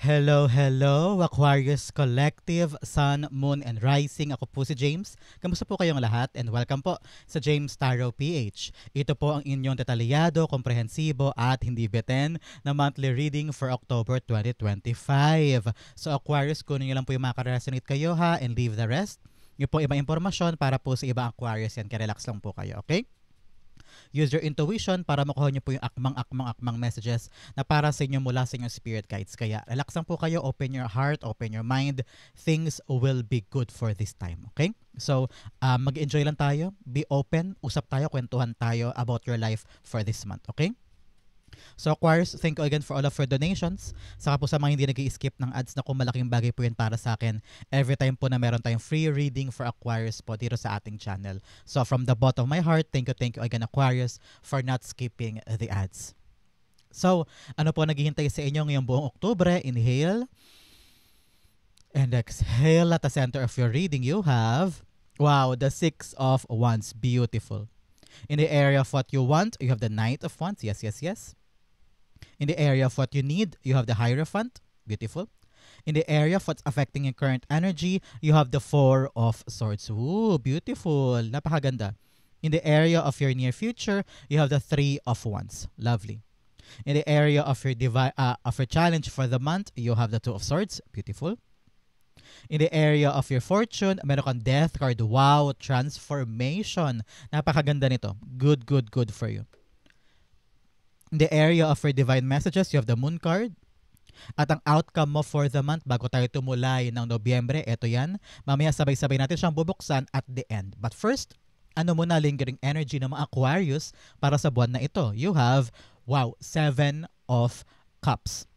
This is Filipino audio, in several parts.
Hello, hello, Aquarius Collective, Sun, Moon, and Rising. Ako po si James. Kamusta po kayong lahat? And welcome po sa James Tarot PH. Ito po ang inyong detalyado, komprehensibo, at hindi beten na monthly reading for October 2025. So Aquarius, kunin niyo lang po yung mga ka-resonate kayo ha, and leave the rest. Yung po ibang impormasyon para po sa ibang Aquarius yan. Kaya relax lang po kayo, okay? Use your intuition para makuha niyo po yung akmang messages na para sa inyo mula sa inyong spirit guides. Kaya relax lang po kayo, open your heart, open your mind. Things will be good for this time. Okay? So, mag-enjoy lang tayo. Be open. Usap tayo, kwentuhan tayo about your life for this month. Okay? So Aquarius, thank you again for all of your donations. Saka po sa mga hindi nag-i-skip ng ads na kung malaking bagay po yun para sa akin. Every time po na meron tayong free reading for Aquarius po dito sa ating channel. So from the bottom of my heart, thank you again Aquarius for not skipping the ads. So, ano po naghihintay sa inyo ngayong buong Oktubre? Inhale and exhale. At the center of your reading, you have, wow, the Six of Wands. Beautiful. In the area of what you want, you have the Knight of Wands. Yes, yes, yes. In the area of what you need, you have the Hierophant. Beautiful. In the area of what's affecting your current energy, you have the Four of Swords. Ooh, beautiful. Napakaganda. In the area of your near future, you have the Three of Wands. Lovely. In the area of your challenge for the month, you have the Two of Swords. Beautiful. In the area of your fortune, meron kang Death card. Wow, transformation. Napakaganda nito. Good, good, good for you. In the area of your divine messages, you have the Moon card. At ang outcome mo for the month, bago tayo tumulay ng Nobyembre, eto yan. Mamaya sabay-sabay natin siyang bubuksan at the end. But first, ano muna lingering energy ng mga Aquarius para sa buwan na ito? You have, wow, Seven of Cups.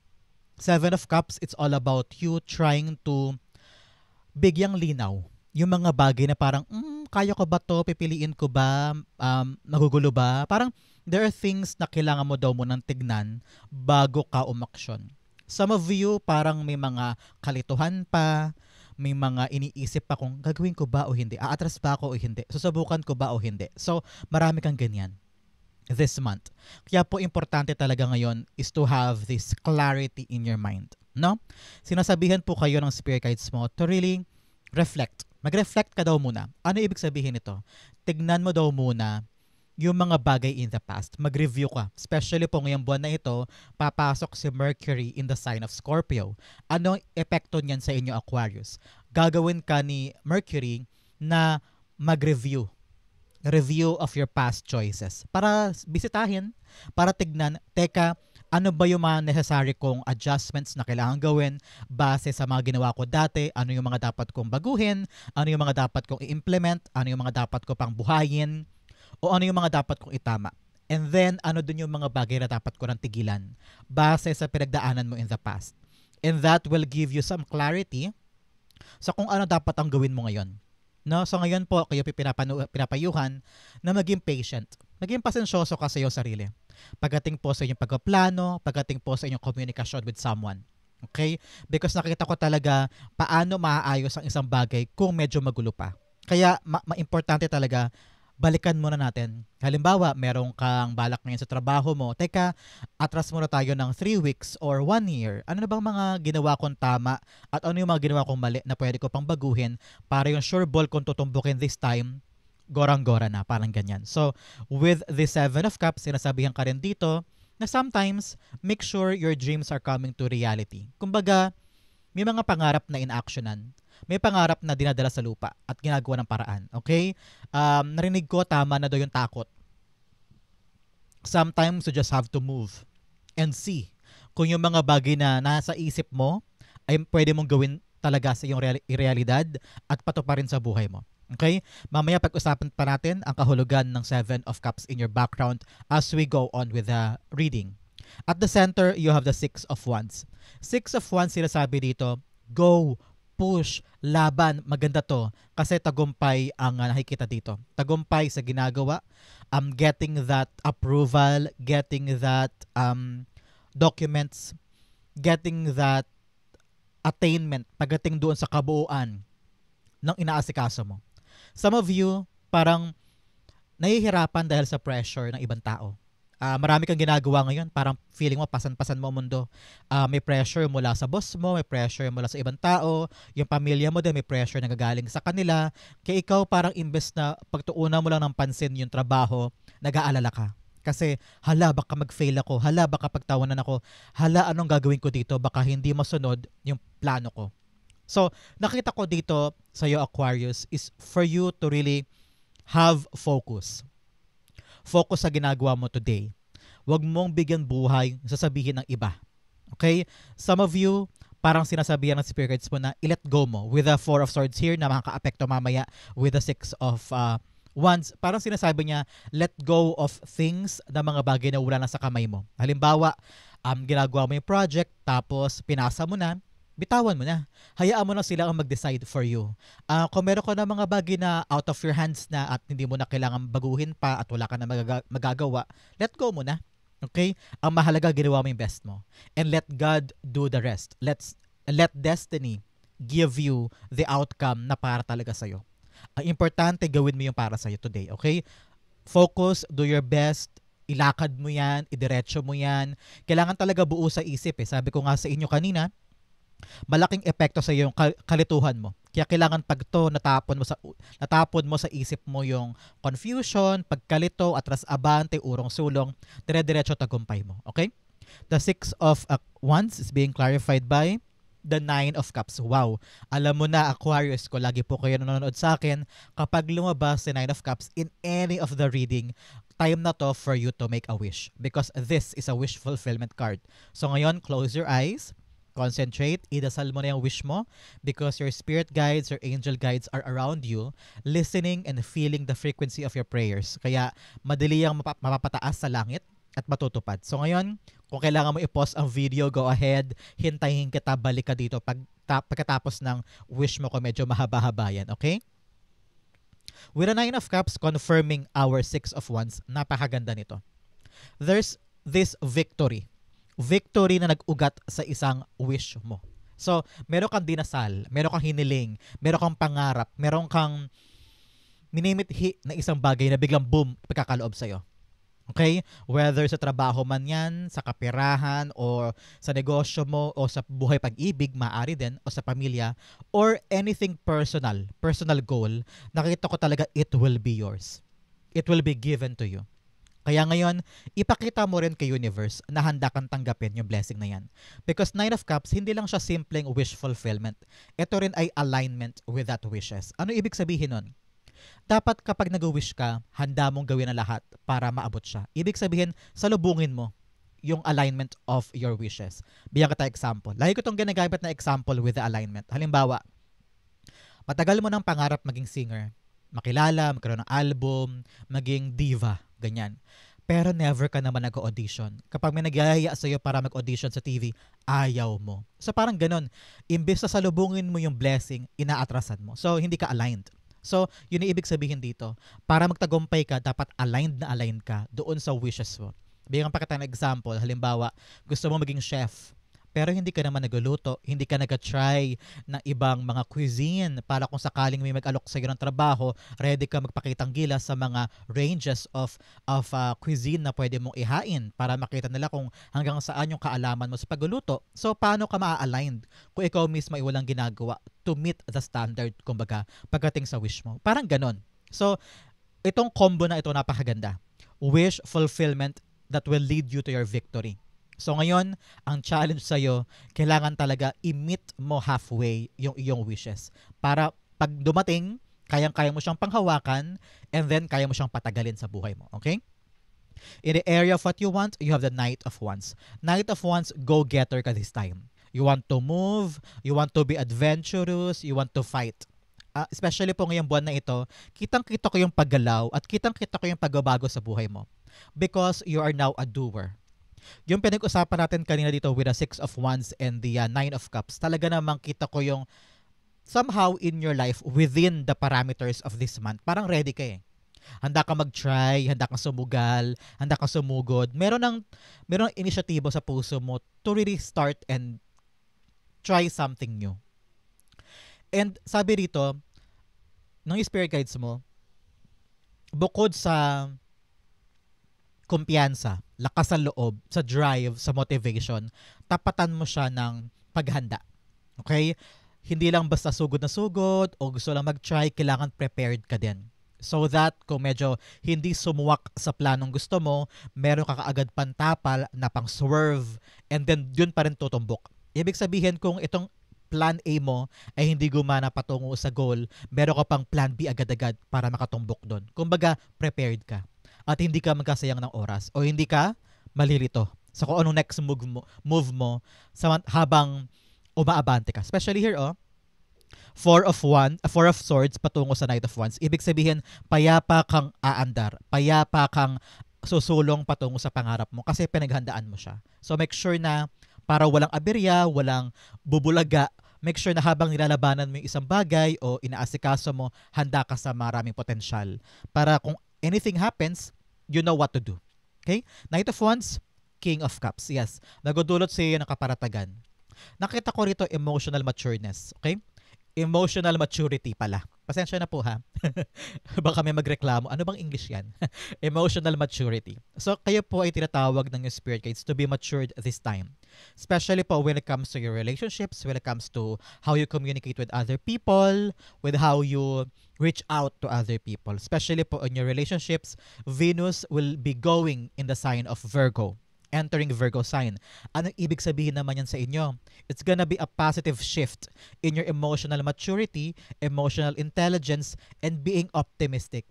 Seven of Cups, it's all about you trying to bigyang linaw yung mga bagay na parang, kaya ko ba to? Pipiliin ko ba? Magugulo ba? Parang, there are things na kailangan mo daw munang tignan bago ka umaksyon. Some of you parang may mga kalituhan pa, may mga iniisip pa kung gagawin ko ba o hindi, aatras ba ako o hindi, susubukan ko ba o hindi. So, marami kang ganyan this month. Kaya po importante talaga ngayon is to have this clarity in your mind. No? Sinasabihan po kayo ng spirit guides mo to really reflect. Mag-reflect ka daw muna. Ano ibig sabihin nito? Tignan mo daw muna yung mga bagay in the past. Mag-review ka. Especially po ngayong buwan na ito, papasok si Mercury in the sign of Scorpio. Anong epekto niyan sa inyo, Aquarius? Gagawin ka ni Mercury na mag-review. Review of your past choices. Para bisitahin, para tignan, teka, ano ba yung mga necessary kong adjustments na kailangan gawin base sa mga ginawa ko dati, ano yung mga dapat kong baguhin, ano yung mga dapat kong i-implement, ano yung mga dapat ko pang buhayin, o ano yung mga dapat kong itama. And then, ano dun yung mga bagay na dapat ko nang tigilan base sa pinagdaanan mo in the past. And that will give you some clarity sa kung ano dapat ang gawin mo ngayon. No? So ngayon po, kayo pinapayuhan na maging patient. Maging pasensyoso ka sa iyong sarili. Pagdating po sa inyong pagpaplano, pagdating po sa inyong komunikasyon with someone. Okay? Because nakita ko talaga paano maaayos ang isang bagay kung medyo magulo pa. Kaya importante talaga balikan muna natin. Halimbawa, merong kang balak ngayon sa trabaho mo. Teka, atras muna tayo ng 3 weeks or 1 year. Ano na bang mga ginawa kong tama at ano yung mga ginawa kong mali na pwede ko pang baguhin para yung sure ball kung tutumbukin this time, gorang-gora na, parang ganyan. So, with the Seven of Cups, sinasabihan ka rin dito na sometimes, make sure your dreams are coming to reality. Kumbaga, may mga pangarap na in-actionan. May pangarap na dinadala sa lupa at ginagawa ng paraan. Okay? Narinig ko, tama na daw yung takot. Sometimes you just have to move and see kung yung mga bagay na nasa isip mo ay pwede mong gawin talaga sa iyong realidad at patuparin sa buhay mo. Okay? Mamaya pag-usapan pa natin ang kahulugan ng Seven of Cups in your background as we go on with the reading. At the center, you have the Six of Wands. Six of Wands, sinasabi dito, go, push, laban, maganda to. Kasi tagumpay ang nakikita dito. Tagumpay sa ginagawa, getting that approval, getting that documents, getting that attainment, pagdating doon sa kabuuan ng inaasikaso mo. Some of you, parang nahihirapan dahil sa pressure ng ibang tao. Marami kang ginagawa ngayon, parang feeling mo pasan-pasan mo ang mundo. May pressure mula sa boss mo, may pressure mula sa ibang tao, yung pamilya mo din may pressure na gagaling sa kanila. Kaya ikaw parang imbes na pagtuunan mo lang ng pansin yung trabaho, nag-aalala ka. Kasi hala baka mag-fail ako, hala baka pagtawanan ako, hala anong gagawin ko dito, baka hindi masunod yung plano ko. So, nakita ko dito sa iyo Aquarius is for you to really have focus. Focus sa ginagawa mo today. Huwag mong bigyan buhay yung sasabihin ng iba. Okay? Some of you, parang sinasabihan ng spirit guides mo na i-let go mo with the Four of Swords here na makaka-apekto mamaya with the Six of Wands. Parang sinasabi niya, let go of things na mga bagay na wala na sa kamay mo. Halimbawa, ginagawa mo yung project tapos pinasa mo na, bitawan mo na. Hayaan mo na sila ang mag-decide for you. Kung meron ka na mga bagay na out of your hands na at hindi mo na kailangan baguhin pa at wala ka na magagawa, let go mo na. Okay? Ang mahalaga, ginawa mo yung best mo. And let God do the rest. Let destiny give you the outcome na para talaga sa'yo. Ang importante, gawin mo yung para sa'yo today. Okay? Focus, do your best, ilakad mo yan, idiretso mo yan. Kailangan talaga buo sa isip. Sabi ko nga sa inyo kanina, malaking epekto sa yung kalituhan mo. Kaya kailangan pag to natapon mo sa isip mo yung confusion, pagkalito, atras abante, urong sulong, dire-diretso tagumpay mo. Okay? The Six of Wands is being clarified by the Nine of Cups. Wow. Alam mo na, Aquarius ko, lagi po kayo nanonood sa akin. Kapag lumabas si Nine of Cups in any of the reading, time na to for you to make a wish. Because this is a wish fulfillment card. So ngayon, close your eyes. Concentrate, idasal mo na yung wish mo because your spirit guides, your angel guides are around you, listening and feeling the frequency of your prayers. Kaya madali ang mapapataas sa langit at matutupad. So ngayon, kung kailangan mo i-pause ang video, go ahead, hintayin kita, balik ka dito pagkatapos ng wish mo kung medyo mahaba-haba yan, okay? With a Nine of Cups confirming our Six of Wands, napakaganda nito. There's this victory na nag-ugat sa isang wish mo. So, meron kang dinasal, meron kang hiniling, meron kang pangarap, meron kang minimithi na isang bagay na biglang boom, pagkakaloob sa'yo. Okay? Whether sa trabaho man yan, sa kapirahan, o sa negosyo mo, o sa buhay pag-ibig, maaari din, o sa pamilya, or anything personal goal, nakita ko talaga it will be yours. It will be given to you. Kaya ngayon, ipakita mo rin kay universe na handa kang tanggapin yung blessing na yan. Because Nine of Cups, hindi lang siya simpleng wish fulfillment. Ito rin ay alignment with that wishes. Ano ibig sabihin nun? Dapat kapag nag-wish ka, handa mong gawin ang lahat para maabot siya. Ibig sabihin, salubungin mo yung alignment of your wishes. Bigyan kita example. Lagi ko itong ginagamit na example with the alignment. Halimbawa, matagal mo ng pangarap maging singer, makilala, magkaroon ng album, maging diva, ganyan. Pero never ka naman nag-audition. Kapag may nagyayaya sa'yo para mag-audition sa TV, ayaw mo. So parang ganun. Imbes na salubungin mo yung blessing, inaatrasan mo. So hindi ka aligned. So yun yung ibig sabihin dito. Para magtagumpay ka, dapat aligned na aligned ka doon sa wishes mo. Bigyan pa kita ng example. Halimbawa, gusto mo maging chef. Pero hindi ka naman nagluluto, hindi ka nag-try ng ibang mga cuisine para kung sakaling may mag-alok sa iyo ng trabaho, ready ka magpakitang gilas sa mga ranges of cuisine na pwede mong ihain para makita nila kung hanggang saan yung kaalaman mo sa pagluluto. So, paano ka maa-aligned kung ikaw mismo ay walang ginagawa to meet the standard, kumbaga, pagdating sa wish mo? Parang ganon. So, itong combo na ito napakaganda. Wish fulfillment that will lead you to your victory. So ngayon, ang challenge sa'yo, kailangan talaga i-meet mo halfway yung iyong wishes. Para pag dumating, kayang-kaya mo siyang panghawakan and then kaya mo siyang patagalin sa buhay mo. Okay? In the area of what you want, you have the Knight of Wands. Knight of Wands, go-getter ka this time. You want to move, you want to be adventurous, you want to fight. Especially po ngayong buwan na ito, kitang-kita ko yung paggalaw at kitang-kita ko yung pagbabago sa buhay mo. Because you are now a doer. Yung pinag-usapan natin kanina dito with the Six of Wands and the Nine of Cups, talaga namang kita ko yung somehow in your life within the parameters of this month. Parang ready ka eh. Handa ka mag-try, handa kang sumugal, handa kang sumugod. Meron ng inisyatibo sa puso mo to really start and try something new. And sabi rito, ng spirit guides mo, bukod sa kumpiyansa, lakas ng loob, sa drive, sa motivation, tapatan mo siya ng paghanda. Okay? Hindi lang basta sugod na sugod o gusto lang mag-try, kailangan prepared ka din. So that kung medyo hindi sumuwak sa planong gusto mo, meron ka kaagad pantapal na pang swerve and then yun pa rin tutumbok. Ibig sabihin kung itong plan A mo ay hindi gumana patungo sa goal, meron ka pang plan B agad-agad para makatumbok doon. Kumbaga, prepared ka. At hindi ka magkasayang ng oras o hindi ka malilito sa kung anong next move mo habang umaabante ka. Especially here, Four of Swords patungo sa Knight of Wands. Ibig sabihin, payapa kang aandar. Payapa kang susulong patungo sa pangarap mo kasi pinaghandaan mo siya. So make sure na para walang aberya, walang bubulaga, make sure na habang nilalabanan mo yung isang bagay o inaasikaso mo, handa ka sa maraming potensyal. Para kung anything happens, you know what to do. Okay? Knight of Wands, King of Cups. Yes. Nagudulot sa iyo ng kaparatagan. Nakita ko rito emotional matureness. Okay? Emotional maturity pala. Pasensya na po ha. Baka may magreklamo. Ano bang English yan? Emotional maturity. So kayo po ay tinatawag ng yung spirit guides to be matured this time. Especially po when it comes to your relationships, when it comes to how you communicate with other people, with how you reach out to other people. Especially po in your relationships, Venus will be going in the sign of Virgo. Entering Virgo sign. Anong ibig sabihin naman yan sa inyo? It's gonna be a positive shift in your emotional maturity, emotional intelligence, and being optimistic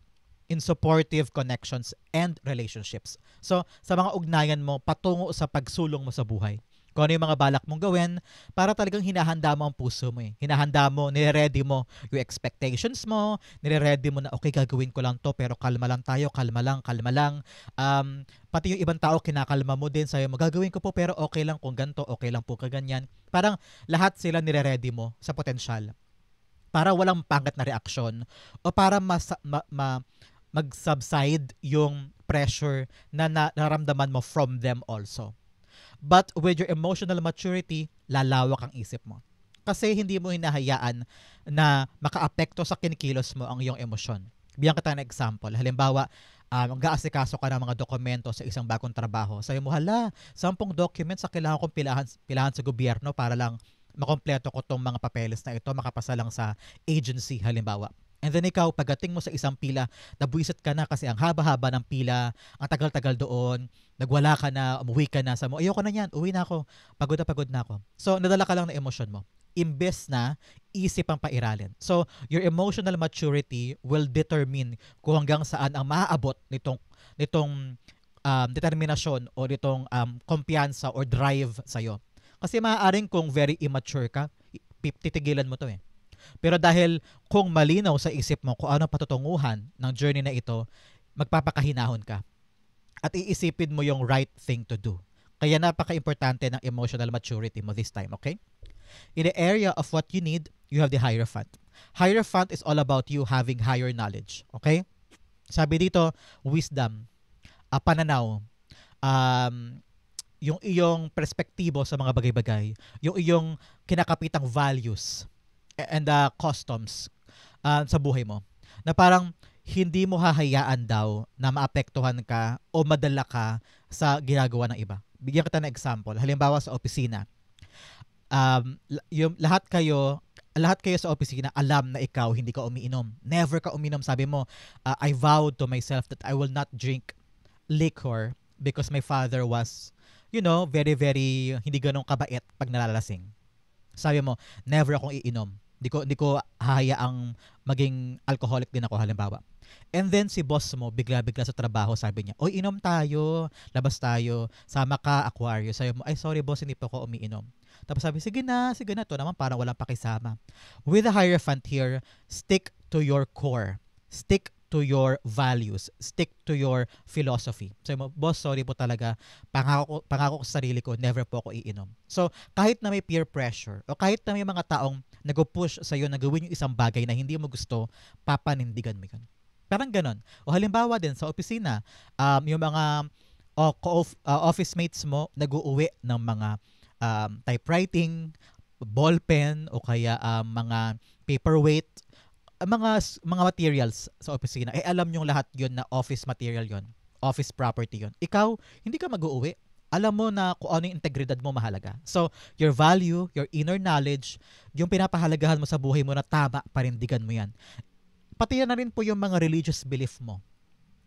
in supportive connections and relationships. So, sa mga ugnayan mo, patungo sa pagsulong mo sa buhay. Kung ano yung mga balak mong gawin, para talagang hinahanda mo ang puso mo eh. Hinahanda mo, nire-ready mo yung expectations mo, nire-ready mo na okay, gagawin ko lang to, pero kalma lang tayo, kalma lang. Pati yung ibang tao, kinakalma mo din, sabi mo, gagawin ko po, pero okay lang kung ganito, okay lang po kaganyan. Parang lahat sila nire-ready mo sa potensyal. Para walang pangit na reaksyon o para mag-subside yung pressure na naramdaman mo from them also. But with your emotional maturity, lalawak ang isip mo. Kasi hindi mo hinahayaan na makaapekto sa kinikilos mo ang iyong emosyon. Bigyan kita ng example. Halimbawa, mag-aasikaso ka ng mga dokumento sa isang bagong trabaho. Sabi mo, 10 documents sa kailangan kong pilahan sa gobyerno para lang makompleto ko tong mga papeles na ito, makapasa lang sa agency, halimbawa. And then ikaw, pagdating mo sa isang pila, nabuisit ka na kasi ang haba-haba ng pila, ang tagal-tagal doon, nagwala ka na, umuwi ka na, sa mo, ayoko na yan, uwi na ako, pagod na ako. So, nadala ka lang ng emosyon mo. Imbes na isip ang pairalin. So, your emotional maturity will determine kung hanggang saan ang maaabot nitong determinasyon o nitong kumpiyansa or drive sa'yo. Kasi maaaring kung very immature ka, titigilan mo to eh. Pero dahil kung malinaw sa isip mo kung ano patutunguhan ng journey na ito, magpapakahinahon ka. At iisipin mo yung right thing to do. Kaya napaka-importante ng emotional maturity mo this time, okay? In the area of what you need, you have the Hierophant. Hierophant is all about you having higher knowledge, okay? Sabi dito, wisdom, pananaw, yung iyong perspektibo sa mga bagay-bagay, yung iyong kinakapitang values, and customs sa buhay mo. Na parang hindi mo hahayaan daw na maapektuhan ka o madala ka sa ginagawa ng iba. Bigyan kita ng example. Halimbawa sa opisina. Yung lahat kayo sa opisina alam na ikaw hindi ka umiinom. Never ka uminom. Sabi mo, I vowed to myself that I will not drink liquor because my father was, very, very hindi ganun kabait pag nalalasing. Sabi mo, never akong iinom. Hindi ko hahayaang maging alcoholic din ako halimbawa. And then si boss mo, bigla-bigla sa trabaho, sabi niya, oy, inom tayo, labas tayo, sama ka, Aquarius. Sabi mo, ay sorry boss, hindi pa ako umiinom. Tapos sabi, sige na, to naman parang walang pakisama. With the Hierophant here, stick to your core. Stick to your values. Stick to your philosophy. Sabi mo, boss, sorry po talaga, pangako ko sa sarili ko, never po ako iinom. So, kahit na may peer pressure, o kahit na may mga taong nag-push sa'yo na gawin yung isang bagay na hindi mo gusto, papanindigan mo yun. Parang ganon. O halimbawa din sa opisina, yung mga office mates mo nag-uuwi ng mga typewriting, ballpen, o kaya mga paperweight, mga materials sa opisina. Alam yung lahat yon na office material yon. office property yun. Ikaw, hindi ka mag-uuwi. Alam mo na kung ano yung integridad mo mahalaga. So, your value, your inner knowledge, yung pinapahalagahan mo sa buhay mo na tama, parindigan mo yan. Pati yan na rin po yung mga religious belief mo.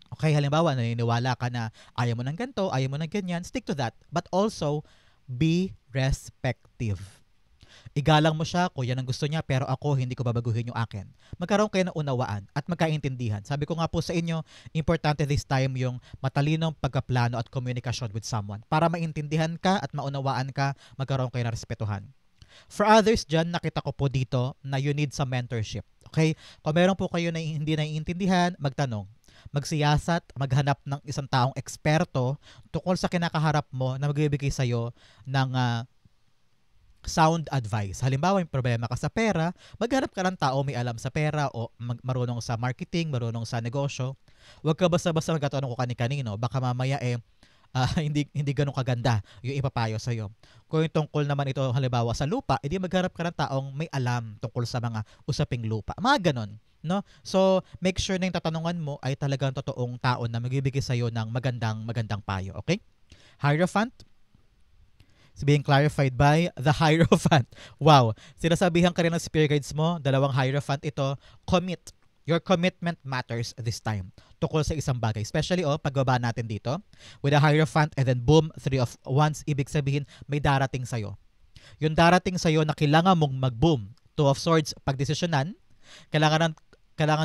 Okay, halimbawa, naniniwala ka na ayaw mo ng ganito, ayaw mo ng ganyan, stick to that. But also, be respective. Igalang mo siya kung yan ang gusto niya, pero ako hindi ko babaguhin yung akin. Magkaroon kayo ng unawaan at magkaintindihan. Sabi ko nga po sa inyo, importante this time yung matalinong pagkaplano at komunikasyon with someone para maintindihan ka at maunawaan ka, magkaroon kayo ng respetuhan. For others dyan, nakita ko po dito na you need some mentorship. Okay? Kung meron po kayo na hindi naiintindihan, magtanong. Magsiyasat, maghanap ng isang taong eksperto tungkol sa kinakaharap mo na magbibigay sa'yo ng sound advice. Halimbawa, yung problema ka sa pera, maghanap ka ng tao may alam sa pera o marunong sa marketing, marunong sa negosyo. Huwag ka basta-basta magkatanong ko kani-kanino. Baka mamaya hindi ganun kaganda yung ipapayo sa'yo. Kung yung tungkol naman ito halimbawa sa lupa, edi maghanap ka ng taong may alam tungkol sa mga usaping lupa. Mga ganun. No? So, make sure na yung tatanungan mo ay talagang totoong tao na magbibigay sa'yo ng magandang payo. Okay? Hierophant, is being clarified by the Hierophant. Wow. Sinasabihan ka rin ng spirit guides mo, dalawang Hierophant ito, commit. Your commitment matters this time. Tukol sa isang bagay. Especially, pagbaba natin dito, with a Hierophant and then boom, 3 of Wands, ibig sabihin, may darating sa'yo. Yung darating sa'yo na kailangan mong mag-boom. 2 of Swords, pagdesisyonan, kailangan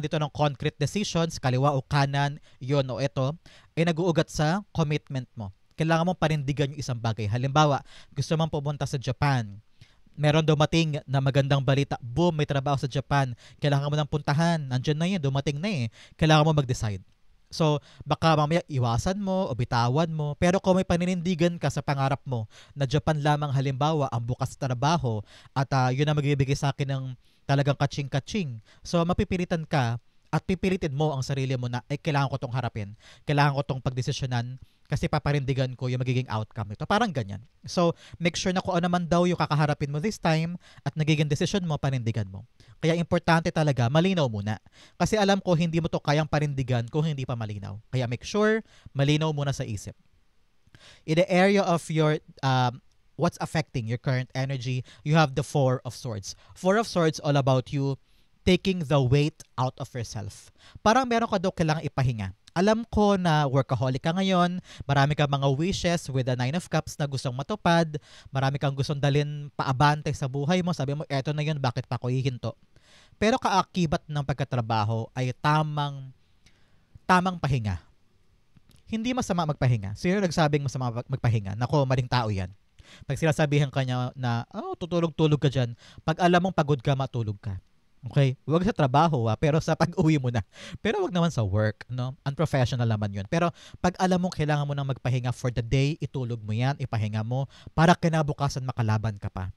dito ng concrete decisions, kaliwa o kanan, yon o ito, ay nag-uugat sa commitment mo. Kailangan mong panindigan yung isang bagay. Halimbawa, gusto mong pumunta sa Japan. Meron dumating na magandang balita. Boom, may trabaho sa Japan. Kailangan mo nang puntahan. Nandiyan na yun, dumating na eh. Kailangan mo mag-decide. So, baka mamaya iwasan mo o bitawan mo. Pero kung may paninindigan ka sa pangarap mo na Japan lamang halimbawa ang bukas na trabaho at yun ang magbibigay sa akin ng talagang kaching-kaching. So, mapipilitan ka at pipilitin mo ang sarili mo na kailangan ko tong harapin. Kailangan ko tong pagdesisyonan kasi paparindigan ko yung magiging outcome nito. Parang ganyan. So, make sure na kung ano man daw yung kakaharapin mo this time at nagiging decision mo, parindigan mo. Kaya importante talaga, malinaw muna. Kasi alam ko, hindi mo to kayang parindigan kung hindi pa malinaw. Kaya make sure, malinaw muna sa isip. In the area of your what's affecting your current energy, you have the 4 of Swords. 4 of Swords all about you taking the weight out of yourself. Parang meron ka daw kailangang ipahinga. Alam ko na workaholic ka ngayon, marami kang mga wishes with the 9 of Cups na gustong matupad, marami kang gustong dalhin paabante sa buhay mo, sabi mo, eto na yun, bakit pa ako hihinto? Pero kaakibat ng pagkatrabaho ay tamang pahinga. Hindi masama magpahinga. Sino nagsabing masama magpahinga? Nako, maling tao yan. Pag sinasabihan ka niya na, tutulog-tulog ka dyan, pag alam mong pagod ka, matulog ka. Okay? Huwag sa trabaho, pero sa pag-uwi mo na. Pero wag naman sa work, no? Unprofessional naman yun. Pero pag alam mong kailangan mo nang magpahinga for the day, itulog mo yan, ipahinga mo, para kinabukasan makalaban ka pa.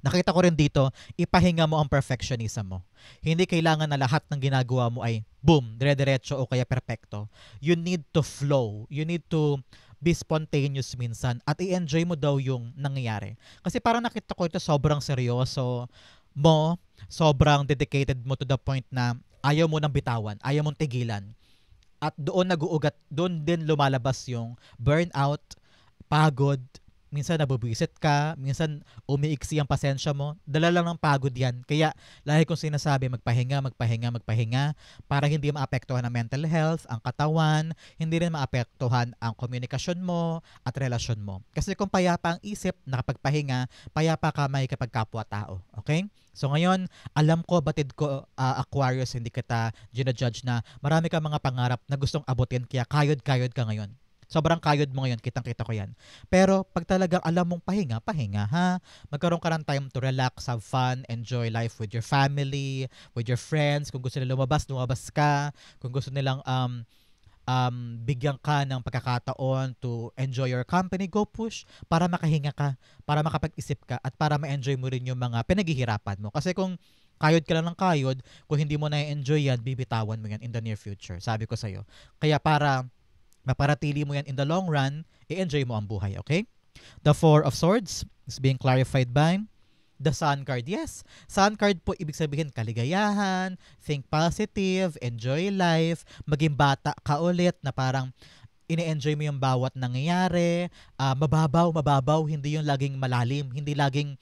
Nakita ko rin dito, ipahinga mo ang perfectionism mo. Hindi kailangan na lahat ng ginagawa mo ay boom, dire-diretso o kaya perfecto. You need to flow. You need to be spontaneous minsan at i-enjoy mo daw yung nangyayari. Kasi parang nakita ko ito sobrang seryoso mo, sobrang dedicated mo to the point na ayaw mo nang bitawan, ayaw mong tigilan. At doon nag-uugat, doon din lumalabas yung burnout, pagod, minsan nabubisit ka, minsan umiiksi ang pasensya mo, dala lang ng pagod yan. Kaya lagi kong sinasabi, magpahinga para hindi maapektuhan ang mental health, ang katawan, hindi rin maapektuhan ang komunikasyon mo at relasyon mo. Kasi kung payapa ang isip, nakapagpahinga, payapa ka may kapag kapwa-tao. Okay? So ngayon, alam ko, batid ko, Aquarius, hindi kita ginajudge na marami ka mga pangarap na gustong abutin, kaya kayod-kayod ka ngayon. Sobrang kayod mo ngayon, kitang-kita ko yan. Pero pag talagang alam mong pahinga ha. Magkaroon ka ng time to relax, have fun, enjoy life with your family, with your friends. Kung gusto nila lumabas ka. Kung gusto nilang bigyan ka ng pagkakataon to enjoy your company, go push para makahinga ka, para makapag-isip ka, at para ma-enjoy mo rin yung mga pinaghihirapan mo. Kasi kung kayod ka lang ng kayod, kung hindi mo na-enjoy yan, bibitawan mo yan in the near future. Sabi ko sa'yo. Kaya para maparatili mo yan in the long run, i-enjoy mo ang buhay, okay? The 4 of Swords is being clarified by the Sun card. Yes, Sun card po ibig sabihin kaligayahan, think positive, enjoy life, maging bata ka ulit na parang ini-enjoy mo yung bawat nangyayari, mababaw, hindi yung laging malalim, hindi laging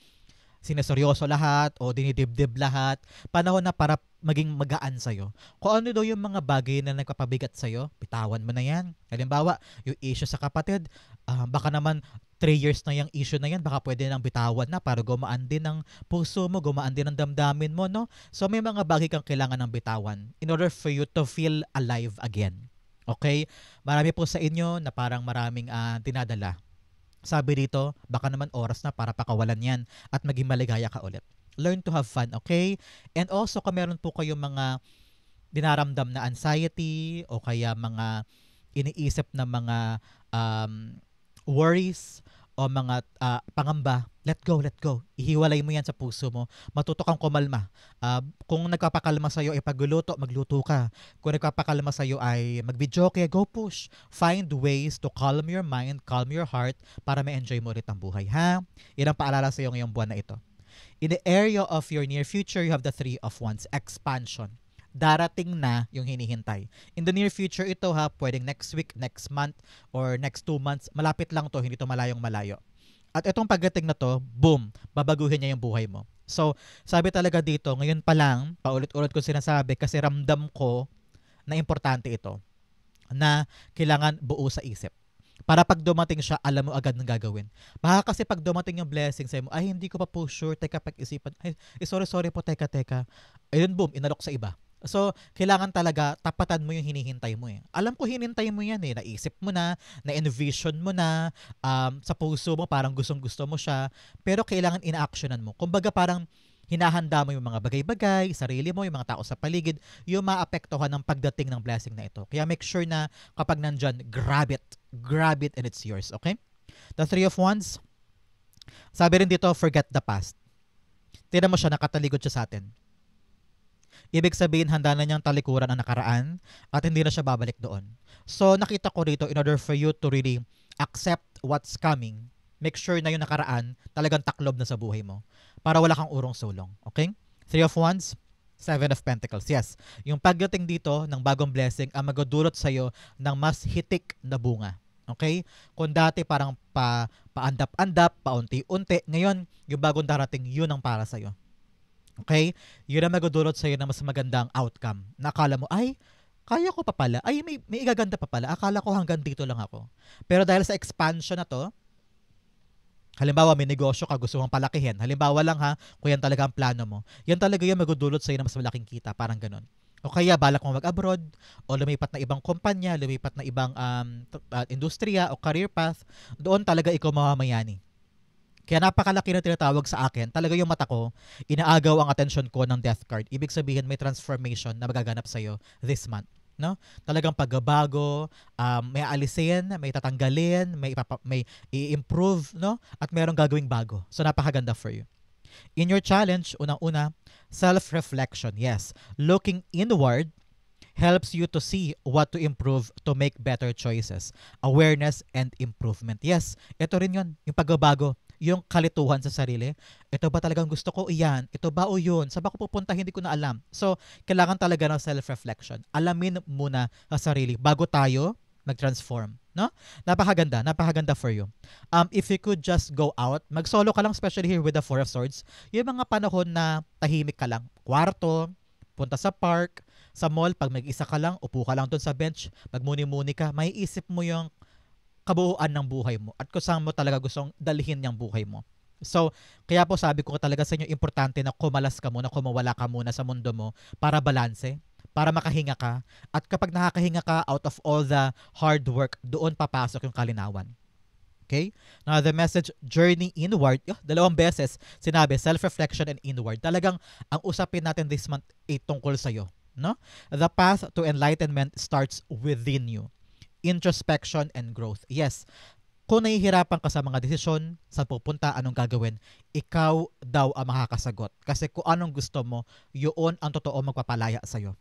sineseryoso lahat o dinidibdib lahat. Panahon na para maging magaan sa'yo. Kung ano daw yung mga bagay na nagpapabigat sa'yo, bitawan mo na yan. Halimbawa, yung issue sa kapatid, baka naman 3 years na yung issue na yan, baka pwede nang bitawan na para gumaan din ng puso mo, gumaan din ng damdamin mo, no? So may mga bagay kang kailangan ng bitawan in order for you to feel alive again. Okay? Marami po sa inyo na parang maraming dinadala. Sabi dito, baka naman oras na para pakawalan yan at maging maligaya ka ulit. Learn to have fun, okay? And also, kung meron po kayong mga dinaramdam na anxiety o kaya mga iniisip na mga worries o mga pangamba, let go. Ihiwalay mo yan sa puso mo. Matuto kang kumalma. Kung nagpapakalma sa'yo ay pagluluto, magluto ka. Kung nagpapakalma sa'yo ay mag-videoke, go push. Find ways to calm your mind, calm your heart para ma-enjoy mo ulit ang buhay, ha? Yan ang paalala sa'yo ngayong buwan na ito. In the area of your near future, you have the 3 of Wands, expansion. Darating na yung hinihintay. In the near future ito ha, pwedeng next week, next month, or next 2 months. Malapit lang to, hindi to malayong malayo. At itong pagdating na to, boom, babaguhin niya yung buhay mo. So, sabi talaga dito, ngayon pa lang, paulit-ulit ko sinasabi kasi ramdam ko na importante ito, na kailangan buo sa isip. Para pag dumating siya, alam mo agad ng gagawin. Baka kasi pag dumating yung blessing sa'yo mo, ay hindi ko pa po sure, teka pag-isipan, ay sorry po, teka. Ayun boom, inalok sa iba. So, kailangan talaga tapatan mo yung hinihintay mo eh. Alam ko hinintay mo yan eh. Naisip mo na-envision mo na, sa puso mo parang gustong-gusto mo siya, pero kailangan in-actionan mo. Kumbaga parang hinahanda mo yung mga bagay-bagay, sarili mo, yung mga tao sa paligid, yung maapektuhan ng pagdating ng blessing na ito. Kaya make sure na kapag nandyan, grab it and it's yours, okay? The 3 of Wands, sabi rin dito, forget the past. Tignan mo siya, nakataligod siya sa atin. Ibig sabihin, handa na niyang talikuran ang nakaraan at hindi na siya babalik doon. So, nakita ko dito, in order for you to really accept what's coming, make sure na yung nakaraan talagang taklob na sa buhay mo para wala kang urong sulong. Okay? 3 of Wands, 7 of Pentacles. Yes, yung pagdating dito ng bagong blessing ang magdudulot sa'yo ng mas hitik na bunga. Okay? Kung dati parang paandap-andap, paunti-unti, ngayon, yung bagong darating, yun ang para sa'yo. Okay? Yun ang magdudulot sa'yo ng mas magandang outcome. Nakala mo, ay, kaya ko pa pala. Ay, may igaganda pa pala. Akala ko hanggang dito lang ako. Pero dahil sa expansion na to, halimbawa may negosyo ka, gusto mong palakihin. Halimbawa lang ha, kung yan talaga ang plano mo. Yan talaga yung magdudulot sa'yo ng mas malaking kita. Parang ganun. O kaya balak mo mag-abroad, o lumipat na ibang kumpanya, lumipat na ibang industriya o career path, doon talaga ikaw mamamayani. Kaya napakalaki na tinatawag sa akin, talaga yung mata ko, inaagaw ang atensyon ko ng death card. Ibig sabihin may transformation na magaganap sa'yo this month. No? Talagang pagbabago, may aalisin, may tatanggalin, may i-improve, no? At merong gagawing bago. So napakaganda for you. In your challenge, unang-una, self-reflection. Yes, looking inward helps you to see what to improve to make better choices. Awareness and improvement. Yes, ito rin yun, yung pagbabago, yung kalituhan sa sarili. Ito ba talagang gusto ko? Iyan. Ito ba o yun? Saan ba ko pupunta? Hindi ko na alam. So, kailangan talaga ng self-reflection. Alamin muna sa sarili bago tayo mag-transform. No? Napakaganda for you. If you could just go out, mag-solo ka lang, especially here with the 4 of Swords, yung mga panahon na tahimik ka lang. Kwarto, punta sa park, sa mall, pag mag-isa ka lang, upo ka lang doon sa bench, magmuni-muni ka, may isip mo yung kabuuan ng buhay mo at kung saan mo talaga gustong dalhin yung buhay mo. So, kaya po sabi ko talaga sa inyo, importante na kumalas ka muna, kumawala ka muna sa mundo mo para balanse, para makahinga ka. At kapag nakakahinga ka out of all the hard work, doon papasok yung kalinawan. Okay? Now, the message, journey inward, 2 beses sinabi, self-reflection and inward. Talagang ang usapin natin this month ay tungkol sa'yo. No? The path to enlightenment starts within you. Introspection and growth. Yes, kung nahihirapan ka sa mga desisyon, saan pupunta, anong gagawin, ikaw daw ang makakasagot. Kasi kung anong gusto mo, yun ang totoo magpapalaya sa'yo.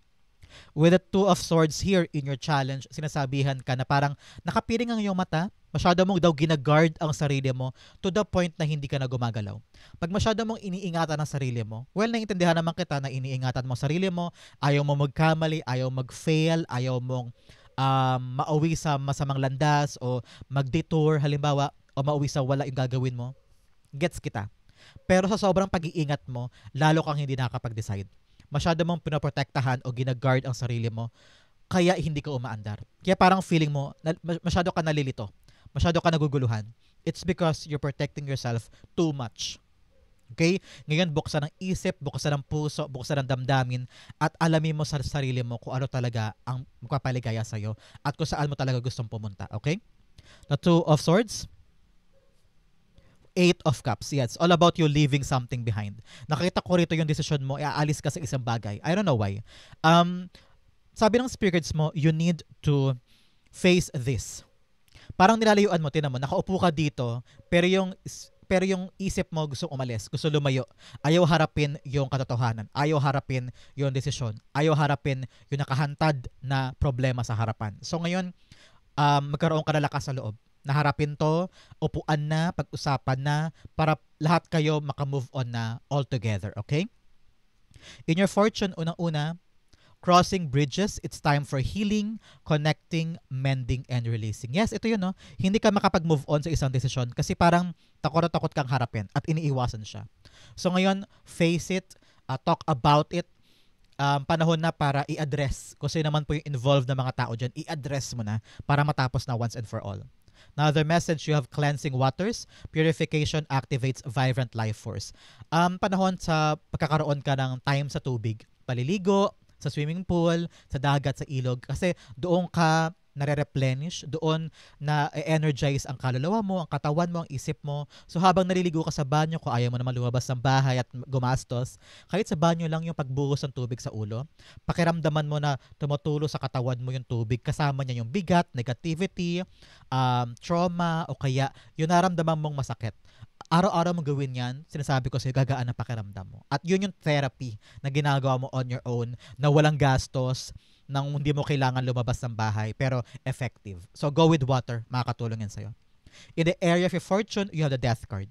With the 2 of Swords here in your challenge, sinasabihan ka na parang nakapiring ang iyong mata, masyado mong daw ginaguard ang sarili mo to the point na hindi ka na gumagalaw. Pag masyado mong iniingatan ang sarili mo, well, naiintindihan naman kita na iniingatan mo ang sarili mo, ayaw mo magkamali, ayaw mag-fail, ayaw mong mauwi sa masamang landas o mag-detour halimbawa o mauwi sa wala yung gagawin mo, gets kita. Pero sa sobrang pag-iingat mo, lalo kang hindi nakakapag-decide. Masyado mong pinoprotektahan o ginagard ang sarili mo, kaya hindi ka umaandar. Kaya parang feeling mo, masyado ka nalilito. Masyado ka naguguluhan. It's because you're protecting yourself too much. Okay? Ngayon, buksan ang isip, buksan ang puso, buksan ang damdamin, at alamin mo sa sarili mo kung ano talaga ang magpapaligaya sa'yo at kung saan mo talaga gustong pumunta. Okay? The Two of Swords, Eight of Cups. Yes, all about you leaving something behind. Nakita ko rito yung decision mo, aalis ka sa isang bagay. I don't know why. Sabi ng spirits mo, you need to face this. Parang nilalayuan mo, tinan mo, nakaupo ka dito, pero yung isip mo gusto umalis, gusto lumayo. Ayaw harapin yung katotohanan. Ayaw harapin yung desisyon. Ayaw harapin yung nakahantad na problema sa harapan. So ngayon, magkaroon ka na lakas sa loob. Naharapin to, upuan na, pag-usapan na, para lahat kayo makamove on na all together. Okay? In your fortune, unang-una, crossing bridges, it's time for healing, connecting, mending, and releasing. Yes, ito yun, no? Hindi ka makapag-move on sa isang desisyon kasi parang takot na takot kang harapin at iniiwasan siya. So ngayon, face it, talk about it. Panahon na para i-address. Kung sino naman po yung involved na mga tao dyan, i-address mo na para matapos na once and for all. Another message, you have cleansing waters. Purification activates vibrant life force. Panahon sa pagkakaroon ka ng time sa tubig. Paliligo, sa swimming pool, sa dagat, sa ilog. Kasi doon ka nare-replenish, doon na energize ang kaluluwa mo, ang katawan mo, ang isip mo. So habang naliligo ka sa banyo, kung ayaw mo naman lumabas ng bahay at gumastos, kahit sa banyo lang yung pagbuhos ng tubig sa ulo, pakiramdaman mo na tumutulo sa katawan mo yung tubig, kasama niya yung bigat, negativity, trauma, o kaya yung naramdaman mong masakit. Araw-araw mong gawin yan, sinasabi ko sa'yo, gagaan ang pakiramdam mo. At yun yung therapy na ginagawa mo on your own, na walang gastos, nang hindi mo kailangan lumabas ng bahay, pero effective. So go with water, makakatulong yan sa'yo. In the area of your fortune, you have the Death card.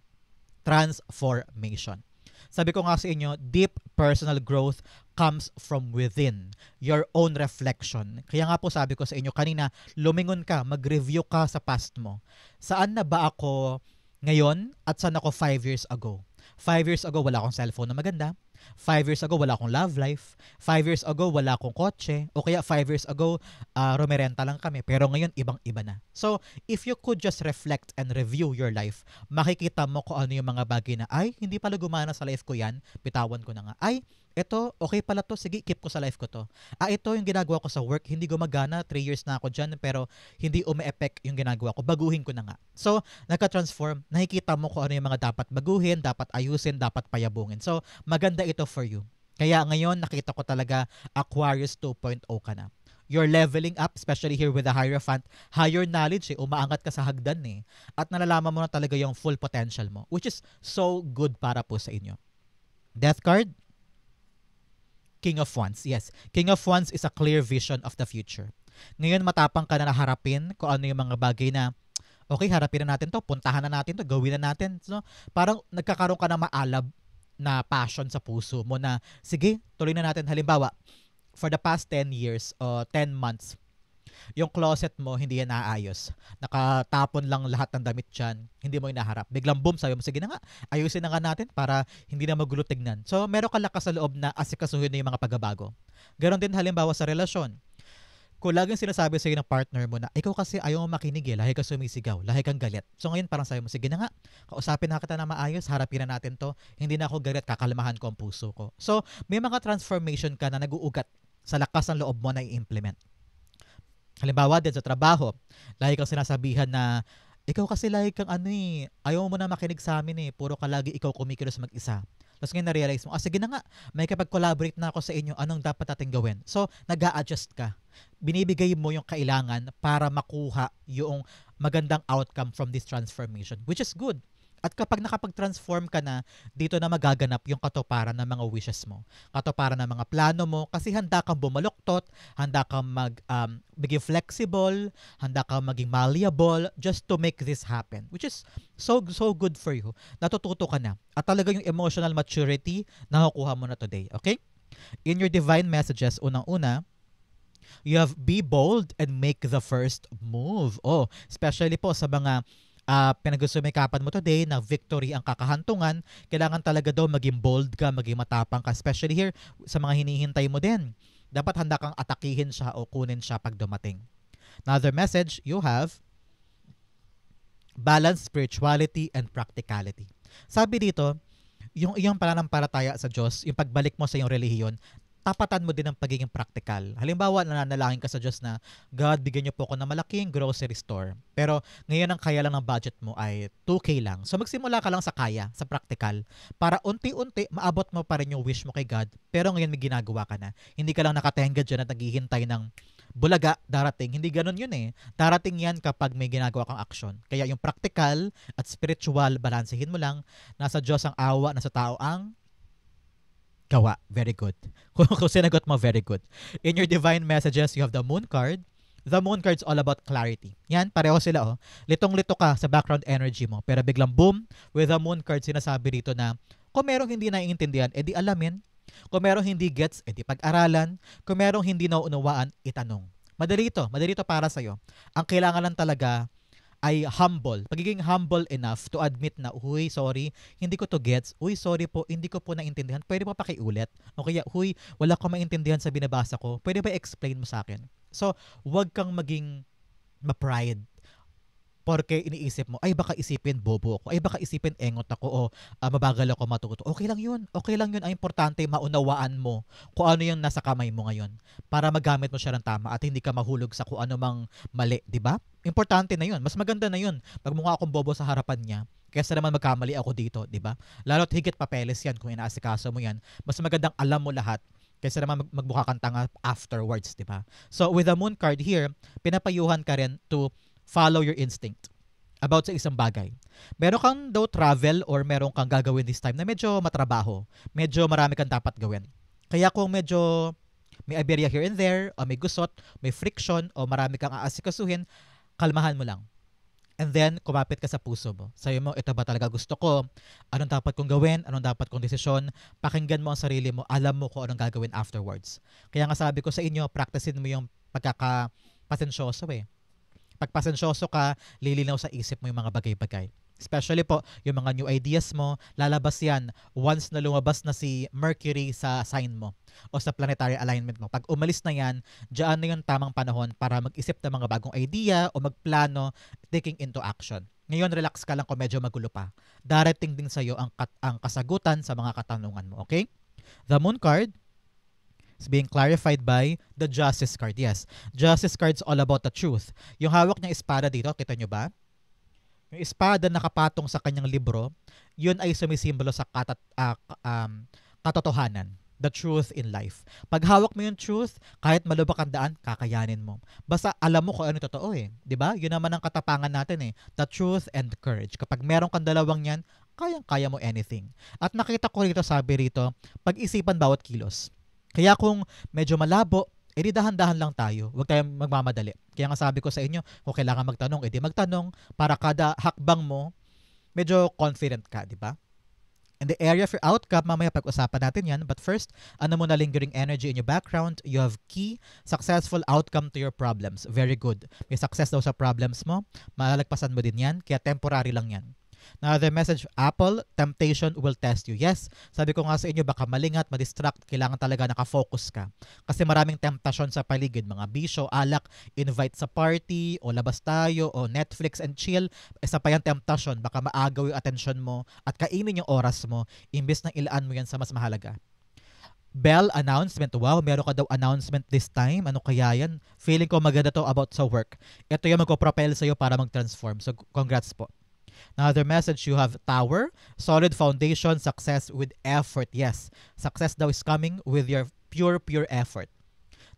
Transformation. Sabi ko nga sa inyo, deep personal growth comes from within, your own reflection. Kaya nga po sabi ko sa inyo kanina, lumingon ka, mag-review ka sa past mo. Saan na ba ako ngayon at saan ako 5 years ago? 5 years ago, wala akong cellphone na maganda. 5 years ago, wala akong love life. 5 years ago, wala akong kotse. O kaya 5 years ago, rumerenta lang kami. Pero ngayon, ibang-iba na. So, if you could just reflect and review your life, makikita mo kung ano yung mga bagay na, ay, hindi pala gumana sa life ko yan. Bitawan ko na nga. Ay, ito, okay pala to. Sige, keep ko sa life ko to. Ito yung ginagawa ko sa work. Hindi gumagana. 3 years na ako dyan. Pero hindi umi-effect yung ginagawa ko. Baguhin ko na nga. So, nagka-transform. Nakikita mo kung ano yung mga dapat baguhin, dapat ayusin, dapat payabungin. So, maganda ito for you. Kaya ngayon, nakita ko talaga Aquarius 2.0 ka na. You're leveling up, especially here with the Hierophant. Higher knowledge, umaangat ka sa hagdan eh. At nalalaman mo na talaga yung full potential mo, which is so good para po sa inyo. Death card, King of Wands. Yes, King of Wands is a clear vision of the future. Ngayon, matapang ka na harapin kung ano yung mga bagay na, okay, harapin na natin to, puntahan na natin to, gawin na natin. So, parang nagkakaroon ka ng maalab na passion sa puso mo na, sige, tuloy na natin. Halimbawa, for the past 10 years o 10 months, yung closet mo, hindi yan naayos. Nakatapon lang lahat ng damit dyan, hindi mo inaharap. Biglang boom, sabi mo, sige na nga, ayusin na nga natin para hindi na magulo tignan. So, meron ka lakas sa loob na asikasuhin na yung mga pagbabago. Ganon din halimbawa sa relasyon. Kung laging sinasabi sa'yo ng partner mo na, ikaw kasi ayaw mo makinig lahi ka sumisigaw, lahi kang galit. So ngayon parang sabi mo, sige na nga, kausapin na kita na maayos, harapin na natin to, hindi na ako galit, kakalmahan ko ang puso ko. So may mga transformation ka na nag-uugat sa lakas ng loob mo na i-implement. Halimbawa din sa trabaho, lahi kang sinasabihan na, ikaw kasi lahi kang ayaw mo na makinig sa amin puro ka lagi ikaw kumikilos mag-isa. Tapos ngayon na-realize mo, sige na nga, may kapag-collaborate na ako sa inyo, anong dapat natin gawin? So, nag-a-adjust ka. Binibigay mo yung kailangan para makuha yung magandang outcome from this transformation, which is good. At kapag nakapag-transform ka na, dito na magaganap yung katuparan ng mga wishes mo. Katuparan ng mga plano mo kasi handa kang bumaluktot, handa kang maging flexible, handa kang maging malleable just to make this happen. Which is so good for you. Natututo ka na. At talaga yung emotional maturity nakukuha mo na today. Okay? In your divine messages, unang-una, You have be bold and make the first move. Oh, especially po sa mga pinagsusumikapan mo today na victory ang kakahantungan, kailangan talaga daw maging bold ka, maging matapang ka. Especially here sa mga hinihintay mo din. Dapat handa kang atakihin siya o kunin siya pag dumating. Another message, you have balance spirituality and practicality. Sabi dito, yung iyong pananampalataya sa Diyos, yung pagbalik mo sa iyong relihiyon, tapatan mo din ng pagiging practical. Halimbawa, nananalangin ka sa Diyos na, God, bigyan niyo po ako ng malaking grocery store. Pero ngayon ang kaya lang ng budget mo ay 2K lang. So magsimula ka lang sa kaya, sa practical. Para unti-unti, maabot mo pa rin yung wish mo kay God. Pero ngayon may ginagawa ka na. Hindi ka lang nakatenga dyan at naghihintay ng bulaga, darating. Hindi ganun yun eh. Darating yan kapag may ginagawa kang aksyon. Kaya yung practical at spiritual, balansehin mo lang. Nasa Diyos ang awa, nasa tao ang gawa. Very good. Kung sinagot mo, very good. In your divine messages, you have the moon card. The moon card's all about clarity. Yan, pareho sila oh. Litong-lito ka sa background energy mo. Pero biglang boom, with the moon card, sinasabi dito na kung merong hindi naiintindihan, edi alamin. Kung merong hindi gets, edi pag-aralan. Kung merong hindi nauunawaan, itanong. Madali to para sa'yo. Ang kailangan lang talaga ay humble. Pagiging humble enough to admit na, huy, sorry, hindi ko to gets. Uy, sorry po, hindi ko po naintindihan. Pwede pa pakiulit? O kaya, huy, wala ko maintindihan sa binabasa ko. Pwede ba explain mo sa akin? So, wag kang maging ma-pride. Porque iniisip mo, ay baka isipin bobo ako, ay baka isipin engot ako o mabagal ako matuto. Okay lang yun. Okay lang yun. Ang importante, maunawaan mo kung ano yung nasa kamay mo ngayon para magamit mo siya ng tama at hindi ka mahulog sa kung ano mang mali, di ba? Importante na yun. Mas maganda na yun pag mukha akong bobo sa harapan niya kaysa naman magkamali ako dito, di ba? Lalo't higit papeles yan kung inaasikaso mo yan. Mas magandang alam mo lahat kaysa naman magmukha kang tanga afterwards, di ba? So with the moon card here, pinapayuhan ka rin to follow your instinct about sa isang bagay. Meron kang daw travel or meron kang gagawin this time na medyo matrabaho. Medyo marami kang dapat gawin. Kaya kung medyo may aberya here and there, o may gusot, may friction, o marami kang aasikasuhin, kalmahan mo lang. And then, kumapit ka sa puso mo. Sabi mo, ito ba talaga gusto ko? Anong dapat kong gawin? Anong dapat kong desisyon? Pakinggan mo ang sarili mo. Alam mo kung anong gagawin afterwards. Kaya nga sabi ko sa inyo, practicein mo yung pagkakapasensyoso eh. Pag pasensyoso ka, lilinaw sa isip mo yung mga bagay-bagay. Especially po, yung mga new ideas mo, lalabas yan once na lumabas na si Mercury sa sign mo o sa planetary alignment mo. Pag umalis na yan, dyan na yung tamang panahon para mag-isip ng mga bagong idea o magplano, taking into action. Ngayon, relax ka lang kung medyo magulo pa. Darating din sa'yo ang kasagutan sa mga katanungan mo, okay? The Moon card is being clarified by the Justice card. Yes, Justice card's all about the truth. Yung hawak niyang espada dito, kita nyo ba? Yung espada nakapatong sa kanyang libro, yun ay sumisimbolo sa katotohanan. The truth in life. Pag hawak mo yung truth, kahit malubak ang daan, kakayanin mo. Basta alam mo kung ano totoo eh. 'Di ba? Yun naman ang katapangan natin eh. The truth and courage. Kapag meron kang dalawang yan, kayang-kaya mo anything. At nakita ko rito, sabi rito, pag-isipan bawat kilos. Kaya kung medyo malabo, edi dahan-dahan lang tayo. Huwag tayong magmamadali. Kaya nga sabi ko sa inyo, kung kailangan magtanong, edi magtanong para kada hakbang mo, medyo confident ka, di ba? In the area for outcome, mamaya pag-usapan natin yan. But first, ano mo na lingering energy in your background? You have key, successful outcome to your problems. Very good. May success daw sa problems mo. Malalagpasan mo din yan. Kaya temporary lang yan. Another message, Apple, temptation will test you. Yes, sabi ko nga sa inyo, baka malingat, madistract, kailangan talaga nakafocus ka. Kasi maraming temptasyon sa paligid, mga bisyo, alak, invite sa party, o labas tayo, o Netflix and chill. Isa pa yung temptasyon, baka maagaw yung atensyon mo at kainin yung oras mo, imbes na ilaan mo yan sa mas mahalaga. Bell announcement. Wow, meron ka daw announcement this time. Ano kaya yan? Feeling ko maganda to about sa work. Ito yung magpo-propel sa'yo para mag-transform. So, congrats po. Another message, you have Tower, solid foundation, success with effort. Yes, success daw is coming with your pure effort.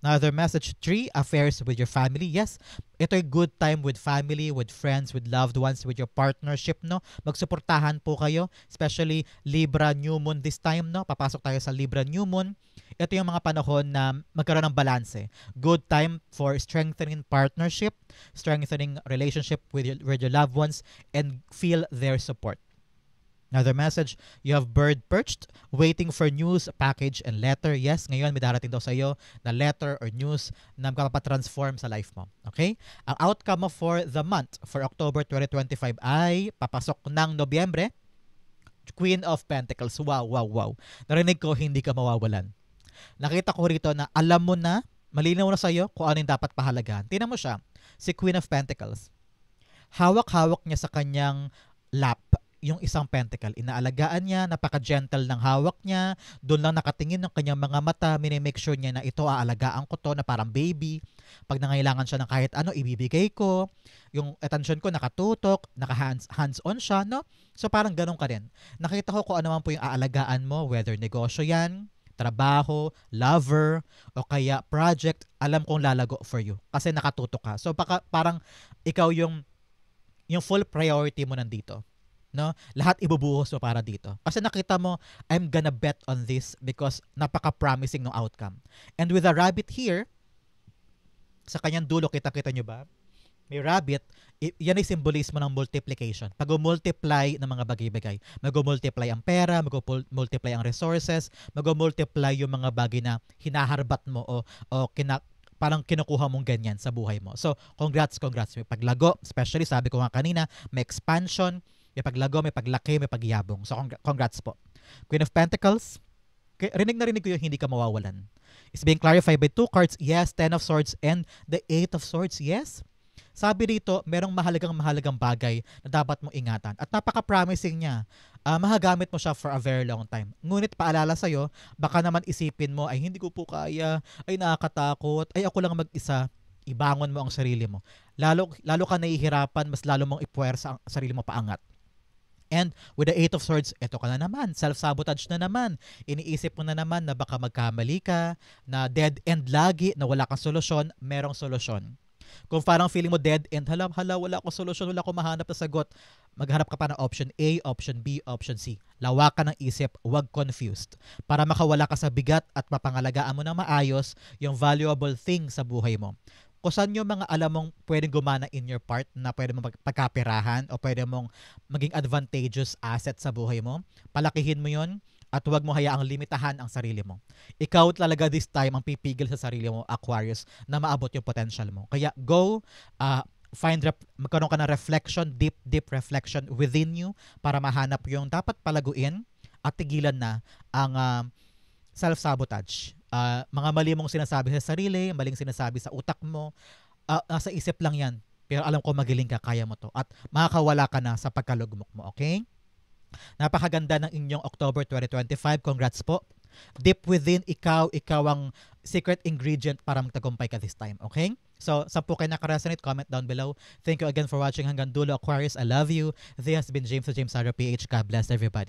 Another message, 3, affairs with your family. Yes, ito ay good time with family, with friends, with loved ones, with your partnership, no? Magsuportahan po kayo, especially Libra New Moon this time, no? Papasok tayo sa Libra New Moon. Ito yung mga panahon na magkaroon ng balanse. Good time for strengthening partnership, strengthening relationship with your loved ones, and feel their support. Another message, you have bird perched, waiting for news, package, and letter. Yes, ngayon may darating daw sa iyo na letter or news na magpapatransform sa life mo. Okay? Ang outcome mo for the month, for October 2025 ay papasok ng Nobyembre, Queen of Pentacles. Wow, wow, wow. Narinig ko, hindi ka mawawalan. Nakita ko rito na alam mo na, malinaw na sa iyo kung ano yung dapat pahalagahan. Tingnan mo siya, si Queen of Pentacles. Hawak-hawak niya sa kanyang lap yung isang pentacle. Inaalagaan niya, napaka-gentle ng hawak niya, doon lang nakatingin ng kanyang mga mata, minimake sure niya na ito aalagaan ko to na parang baby. Pag nangailangan siya ng kahit ano, ibibigay ko. Yung attention ko nakatutok, naka-hands-on siya, no? So parang ganun ka rin. Nakita ko kung ano man po yung aalagaan mo, whether negosyo yan, trabaho, lover, o kaya project, alam kong lalago for you. Kasi nakatutok ka. So parang ikaw yung full priority mo nandito. No? Lahat ibubuhos mo para dito. Kasi nakita mo, I'm gonna bet on this because napaka-promising ng outcome. And with a rabbit here, sa kanyang dulo, kita-kita nyo ba? May rabbit, yan ay symbolismo ng multiplication. Mag-multiply ng mga bagay-bagay. Mag-multiply ang pera, mag-multiply ang resources, mag-multiply yung mga bagay na hinaharbat mo o parang kinukuha mong ganyan sa buhay mo. So, congrats. May paglago, especially sabi ko nga kanina, may expansion, may paglago, may paglaki, may pagyabong. So, congrats po. Queen of Pentacles, rinig na rinig ko yung hindi ka mawawalan. It's being clarified by 2 cards, yes, 10 of Swords, and the 8 of Swords, yes. Sabi dito, merong mahalagang bagay na dapat mong ingatan. At napaka-promising niya. Mahagamit mo siya for a very long time. Ngunit paalala sa'yo, baka naman isipin mo, ay hindi ko po kaya, ay nakakatakot, ay ako lang mag-isa. Ibangon mo ang sarili mo. Lalo ka nahihirapan, mas lalo mong ipuwersa ang sarili mo paangat. And with the 8 of Swords, eto ka na naman. Self-sabotage na naman. Iniisip mo na naman na baka magkamali ka, na dead end lagi, na wala kang solusyon, merong solusyon. Kung parang feeling mo dead end, hala, wala akong solusyon, wala akong mahanap na sagot, maghanap ka pa ng option A, option B, option C. Lawakan ng isip, wag confused. Para makawala ka sa bigat at mapangalagaan mo ng maayos yung valuable thing sa buhay mo. Kung saan yung mga alam mong pwedeng gumana in your part na pwede mong pagkapirahan o pwede mong maging advantageous asset sa buhay mo, palakihin mo yon at huwag mo hayaang limitahan ang sarili mo. Ikaw talaga this time ang pipigil sa sarili mo, Aquarius, na maabot yung potential mo. Kaya go, magkaroon ka ng reflection, deep reflection within you para mahanap yung dapat palaguin at tigilan na ang self-sabotage. Mga mali mong sinasabi sa sarili, maling sinasabi sa utak mo, nasa isip lang yan. Pero alam ko magiling ka, kaya mo to. At makakawala ka na sa pagkalugmok mo, okay? Napakaganda ng inyong October 2025. Congrats po. Deep within, ikaw ang secret ingredient para magtagumpay ka this time, okay? So, saan po kayo nakaresonate? Comment down below. Thank you again for watching hanggang dulo, Aquarius. I love you. This has been James Saro PH. God bless everybody.